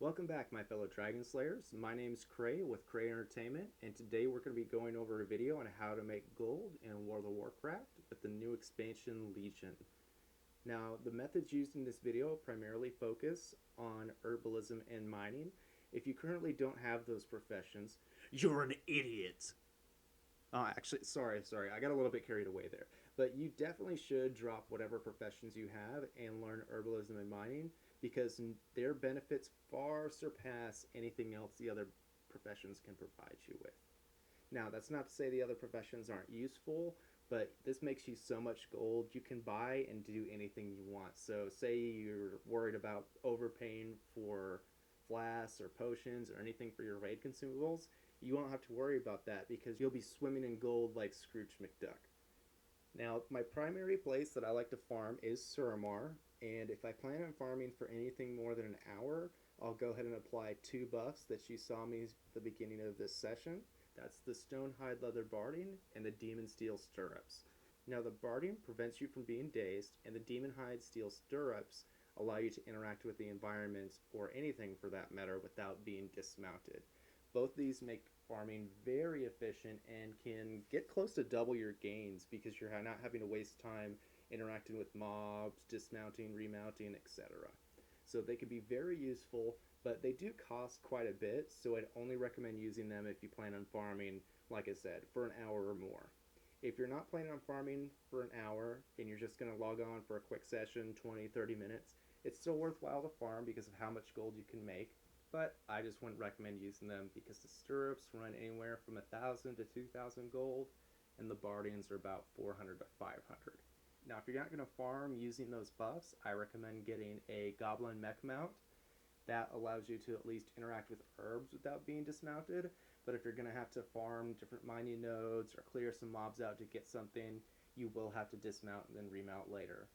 Welcome back, my fellow Dragon Slayers. My name's Cray with Cray Entertainment, and today we're going to be going over a video on how to make gold in World of Warcraft with the new expansion Legion. Now, the methods used in this video primarily focus on herbalism and mining. If you currently don't have those professions, you're an idiot! Actually, sorry, I got a little bit carried away there. But you definitely should drop whatever professions you have and learn herbalism and mining, because their benefits far surpass anything else the other professions can provide you with. Now, that's not to say the other professions aren't useful, but this makes you so much gold, you can buy and do anything you want. So say you're worried about overpaying for flasks or potions or anything for your raid consumables, you won't have to worry about that because you'll be swimming in gold like Scrooge McDuck. Now, my primary place that I like to farm is Suramar, and if I plan on farming for anything more than an hour, I'll go ahead and apply 2 buffs that you saw me at the beginning of this session. That's the Stonehide Leather Barding and the Demon Steel Stirrups. Now, the Barding prevents you from being dazed, and the Demon Hide Steel Stirrups allow you to interact with the environment, or anything for that matter, without being dismounted. Both these make farming very efficient and can get close to double your gains because you're not having to waste time interacting with mobs, dismounting, remounting, etc. So they can be very useful, but they do cost quite a bit, so I'd only recommend using them if you plan on farming, like I said, for an hour or more. If you're not planning on farming for an hour and you're just going to log on for a quick session, 20-30 minutes, it's still worthwhile to farm because of how much gold you can make. But I just wouldn't recommend using them because the stirrups run anywhere from 1,000 to 2,000 gold, and the bardings are about 400 to 500. Now, if you're not going to farm using those buffs, I recommend getting a Goblin Mech Mount. That allows you to at least interact with herbs without being dismounted. But if you're going to have to farm different mining nodes or clear some mobs out to get something, you will have to dismount and then remount later.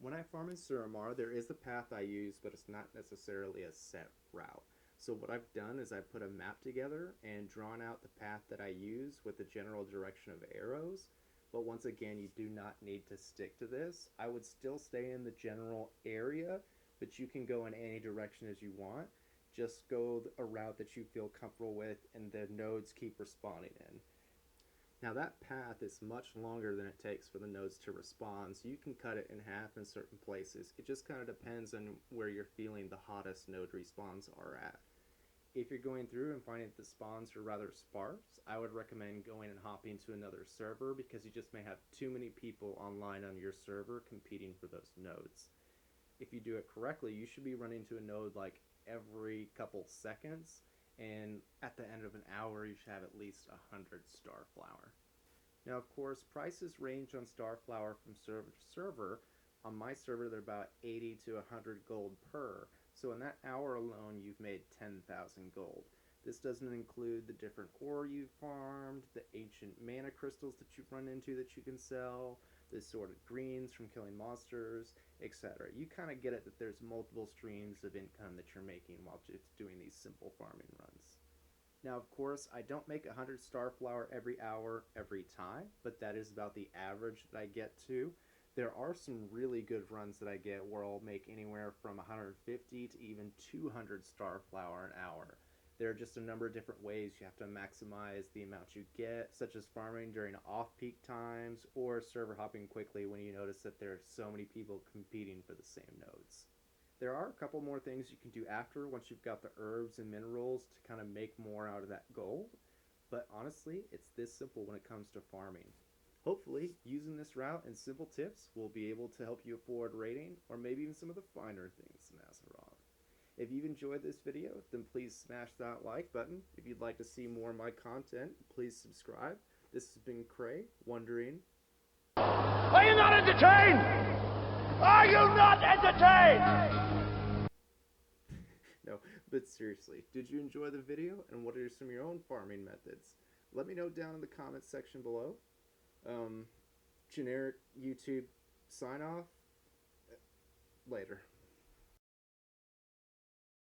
When I farm in Suramar, there is a path I use, but it's not necessarily a set route. So what I've done is I've put a map together and drawn out the path that I use with the general direction of arrows. But once again, you do not need to stick to this. I would still stay in the general area, but you can go in any direction as you want. Just go a route that you feel comfortable with and the nodes keep respawning in. Now, that path is much longer than it takes for the nodes to respawn, so you can cut it in half in certain places. It just kind of depends on where you're feeling the hottest node respawns are at. If you're going through and finding that the spawns are rather sparse, I would recommend going and hopping to another server because you just may have too many people online on your server competing for those nodes. If you do it correctly, you should be running to a node like every couple seconds, and at the end of an hour you should have at least 100 Starflower. Now, of course, prices range on Starflower from server to server. On my server, they're about 80 to 100 gold per, so in that hour alone you've made 10,000 gold. This doesn't include the different ore you've farmed, the ancient mana crystals that you've run into that you can sell, the assorted greens from killing monsters, etc. You kind of get it that there's multiple streams of income that you're making while just doing these simple farming runs. Now, of course, I don't make 100 Starflower every hour, every time, but that is about the average that I get to. There are some really good runs that I get where I'll make anywhere from 150 to even 200 Starflower an hour. There are just a number of different ways you have to maximize the amount you get, such as farming during off-peak times or server hopping quickly when you notice that there are so many people competing for the same nodes. There are a couple more things you can do after once you've got the herbs and minerals to kind of make more out of that gold, but honestly, it's this simple when it comes to farming. Hopefully, using this route and simple tips will be able to help you afford raiding, or maybe even some of the finer things in Azeroth. If you've enjoyed this video, then please smash that like button. If you'd like to see more of my content, please subscribe. This has been Cray, wondering... Are you not entertained? Are you not entertained? No, but seriously, did you enjoy the video, and what are some of your own farming methods? Let me know down in the comments section below. Generic YouTube sign off. Later.